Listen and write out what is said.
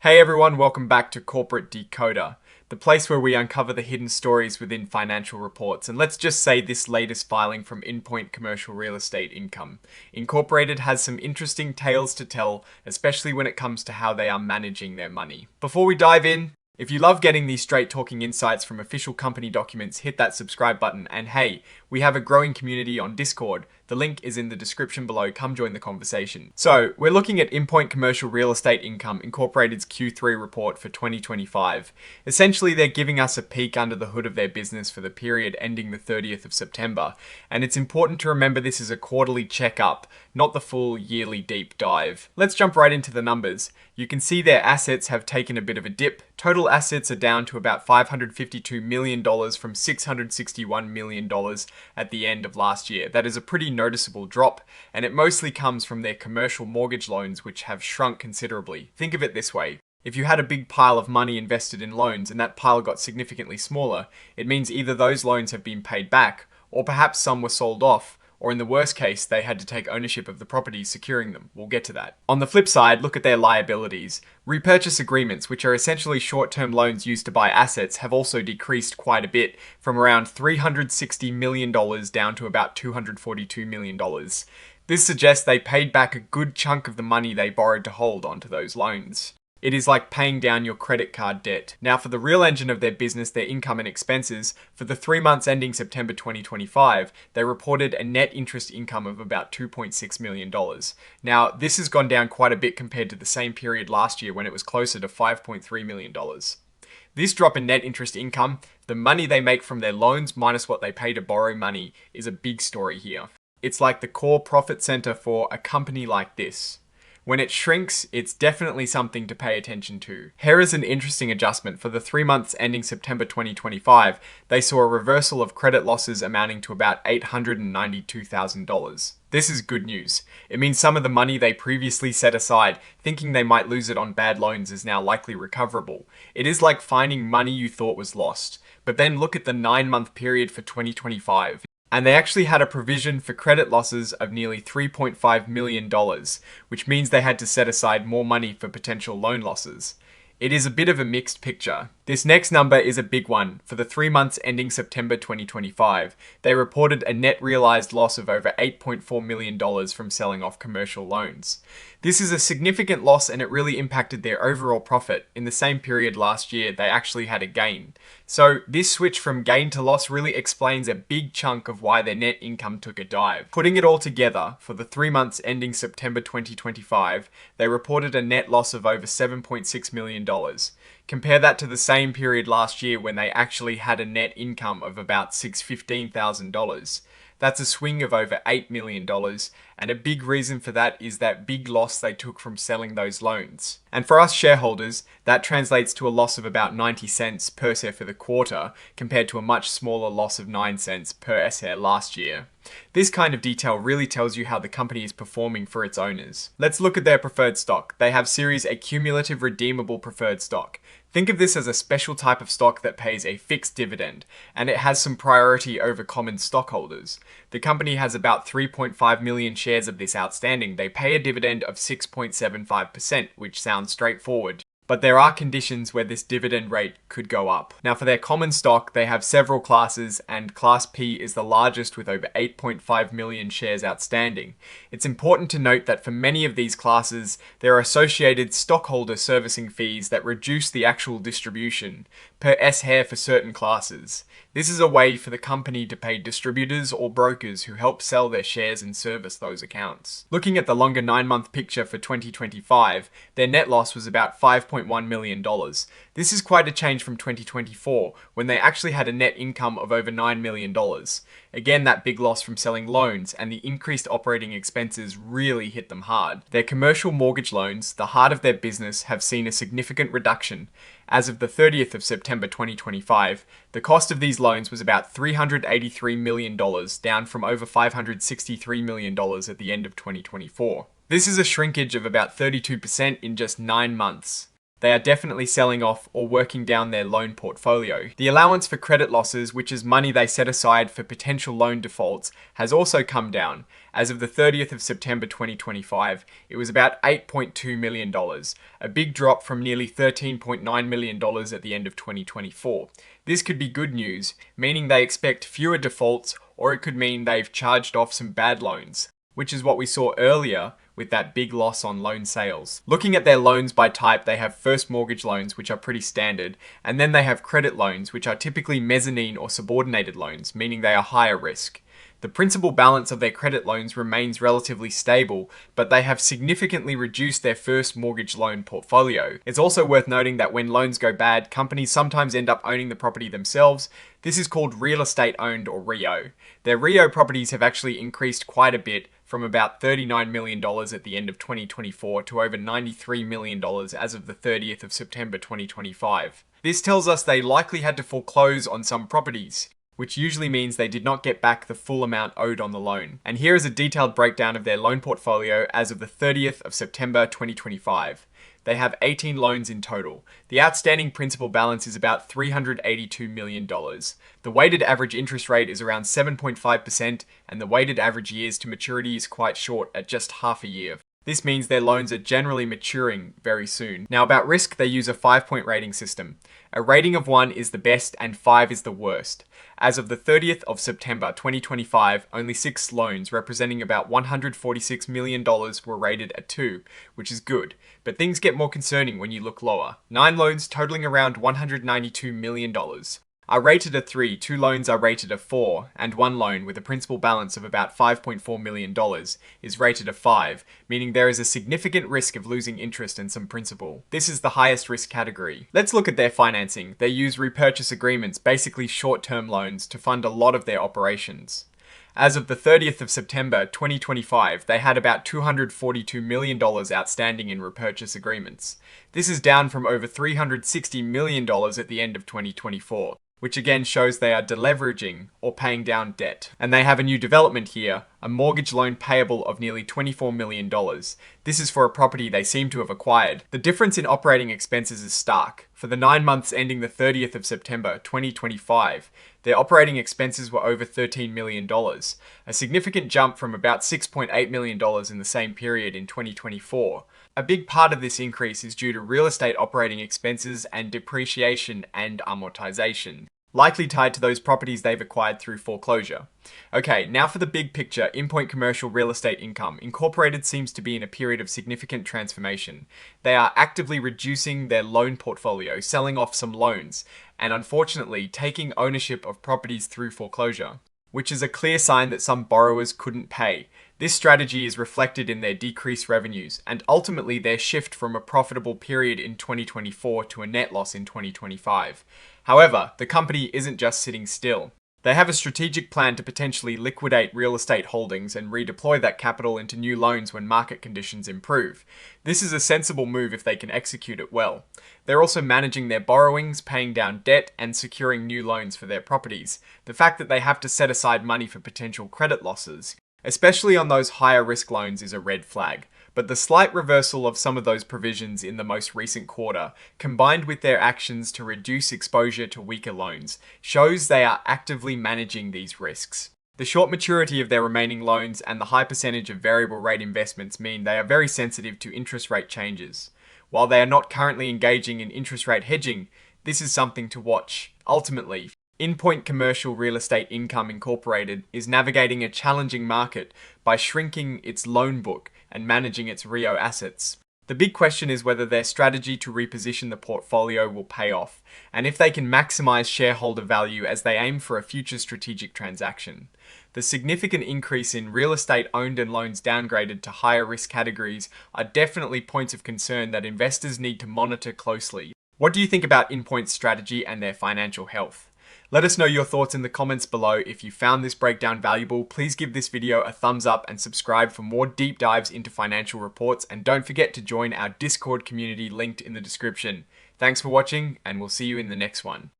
Hey everyone, welcome back to Corporate Decoder, the place where we uncover the hidden stories within financial reports. And let's just say this latest filing from InPoint Commercial Real Estate Income Incorporated has some interesting tales to tell, especially when it comes to how they are managing their money. Before we dive in, if you love getting these straight talking insights from official company documents, hit that subscribe button. And hey, we have a growing community on Discord. The link is in the description below. Come join the conversation. So we're looking at InPoint Commercial Real Estate Income Incorporated's Q3 report for 2025. Essentially, they're giving us a peek under the hood of their business for the period ending the 30th of September. And it's important to remember this is a quarterly checkup, not the full yearly deep dive. Let's jump right into the numbers. You can see their assets have taken a bit of a dip. Total assets are down to about $552 million from $661 million at the end of last year. That is a pretty noticeable drop, and it mostly comes from their commercial mortgage loans, which have shrunk considerably. Think of it this way. If you had a big pile of money invested in loans and that pile got significantly smaller, it means either those loans have been paid back, or perhaps some were sold off, or in the worst case, they had to take ownership of the properties securing them. We'll get to that. On the flip side, look at their liabilities. Repurchase agreements, which are essentially short-term loans used to buy assets, have also decreased quite a bit, from around $360 million down to about $242 million. This suggests they paid back a good chunk of the money they borrowed to hold onto those loans. It is like paying down your credit card debt. Now, for the real engine of their business, their income and expenses, for the 3 months ending September 2025, they reported a net interest income of about $2.6 million. Now, this has gone down quite a bit compared to the same period last year when it was closer to $5.3 million. This drop in net interest income, the money they make from their loans minus what they pay to borrow money, is a big story here. It's like the core profit center for a company like this. When it shrinks, it's definitely something to pay attention to. Here is an interesting adjustment. For the 3 months ending September 2025, they saw a reversal of credit losses amounting to about $892,000. This is good news. It means some of the money they previously set aside, thinking they might lose it on bad loans, is now likely recoverable. It is like finding money you thought was lost. But then look at the 9-month period for 2025. And they actually had a provision for credit losses of nearly $3.5 million, which means they had to set aside more money for potential loan losses. It is a bit of a mixed picture. This next number is a big one. For the 3 months ending September 2025, they reported a net realized loss of over $8.4 million from selling off commercial loans. This is a significant loss, and it really impacted their overall profit. In the same period last year, they actually had a gain. So this switch from gain to loss really explains a big chunk of why their net income took a dive. Putting it all together, for the 3 months ending September 2025, they reported a net loss of over $7.6 million. Compare that to the same period last year when they actually had a net income of about $615,000. That's a swing of over $8 million, and a big reason for that is that big loss they took from selling those loans. And for us shareholders, that translates to a loss of about 90 cents per share for the quarter, compared to a much smaller loss of 9 cents per share last year. This kind of detail really tells you how the company is performing for its owners. Let's look at their preferred stock. They have Series A Cumulative Redeemable Preferred Stock. Think of this as a special type of stock that pays a fixed dividend, and it has some priority over common stockholders. The company has about 3.5 million shares of this outstanding. They pay a dividend of 6.75%, which sounds straightforward. But there are conditions where this dividend rate could go up. Now, for their common stock, they have several classes, and Class P is the largest with over 8.5 million shares outstanding. It's important to note that for many of these classes, there are associated stockholder servicing fees that reduce the actual distribution per share for certain classes. This is a way for the company to pay distributors or brokers who help sell their shares and service those accounts. Looking at the longer 9-month picture for 2025, their net loss was about $5.1 million. This is quite a change from 2024, when they actually had a net income of over $9 million. Again, that big loss from selling loans and the increased operating expenses really hit them hard. Their commercial mortgage loans, the heart of their business, have seen a significant reduction. As of the 30th of September 2025, the cost of these loans was about $383 million, down from over $563 million at the end of 2024. This is a shrinkage of about 32% in just 9 months. They are definitely selling off or working down their loan portfolio. The allowance for credit losses, which is money they set aside for potential loan defaults, has also come down. As of the 30th of September 2025, it was about $8.2 million, a big drop from nearly $13.9 million at the end of 2024. This could be good news, meaning they expect fewer defaults, or it could mean they've charged off some bad loans, which is what we saw earlier with that big loss on loan sales. Looking at their loans by type, they have first mortgage loans, which are pretty standard, and then they have credit loans, which are typically mezzanine or subordinated loans, meaning they are higher risk. The principal balance of their credit loans remains relatively stable, but they have significantly reduced their first mortgage loan portfolio. It's also worth noting that when loans go bad, companies sometimes end up owning the property themselves. This is called real estate owned, or REO. Their REO properties have actually increased quite a bit, from about $39 million at the end of 2024 to over $93 million as of the 30th of September 2025. This tells us they likely had to foreclose on some properties, which usually means they did not get back the full amount owed on the loan. And here is a detailed breakdown of their loan portfolio as of the 30th of September 2025. They have 18 loans in total. The outstanding principal balance is about $382 million. The weighted average interest rate is around 7.5%, and the weighted average years to maturity is quite short at just half a year. This means their loans are generally maturing very soon. Now, about risk, they use a 5-point rating system. A rating of 1 is the best and 5 is the worst. As of the 30th of September 2025, only 6 loans representing about $146 million were rated a 2, which is good, but things get more concerning when you look lower. 9 loans totaling around $192 million are rated a 3, 2 loans are rated a 4, and 1 loan with a principal balance of about $5.4 million is rated a 5, meaning there is a significant risk of losing interest and some principal. This is the highest risk category. Let's look at their financing. They use repurchase agreements, basically short-term loans, to fund a lot of their operations. As of the 30th of September 2025, they had about $242 million outstanding in repurchase agreements. This is down from over $360 million at the end of 2024. Which again shows they are deleveraging or paying down debt. And they have a new development here, a mortgage loan payable of nearly $24 million. This is for a property they seem to have acquired. The difference in operating expenses is stark. For the 9 months ending the 30th of September 2025, their operating expenses were over $13 million, a significant jump from about $6.8 million in the same period in 2024. A big part of this increase is due to real estate operating expenses and depreciation and amortization, likely tied to those properties they've acquired through foreclosure. Okay, now for the big picture, InPoint commercial real estate income. Incorporated seems to be in a period of significant transformation. They are actively reducing their loan portfolio, selling off some loans, and unfortunately taking ownership of properties through foreclosure, which is a clear sign that some borrowers couldn't pay. This strategy is reflected in their decreased revenues and ultimately their shift from a profitable period in 2024 to a net loss in 2025. However, the company isn't just sitting still. They have a strategic plan to potentially liquidate real estate holdings and redeploy that capital into new loans when market conditions improve. This is a sensible move if they can execute it well. They're also managing their borrowings, paying down debt, and securing new loans for their properties. The fact that they have to set aside money for potential credit losses, especially on those higher risk loans, is a red flag. But the slight reversal of some of those provisions in the most recent quarter, combined with their actions to reduce exposure to weaker loans, shows they are actively managing these risks. The short maturity of their remaining loans and the high percentage of variable rate investments mean they are very sensitive to interest rate changes. While they are not currently engaging in interest rate hedging, this is something to watch. Ultimately, InPoint Commercial Real Estate Income Incorporated is navigating a challenging market by shrinking its loan book and managing its REO assets. The big question is whether their strategy to reposition the portfolio will pay off, and if they can maximize shareholder value as they aim for a future strategic transaction. The significant increase in real estate owned and loans downgraded to higher risk categories are definitely points of concern that investors need to monitor closely. What do you think about InPoint's strategy and their financial health? Let us know your thoughts in the comments below. If you found this breakdown valuable, please give this video a thumbs up and subscribe for more deep dives into financial reports, and don't forget to join our Discord community linked in the description. Thanks for watching, and we'll see you in the next one.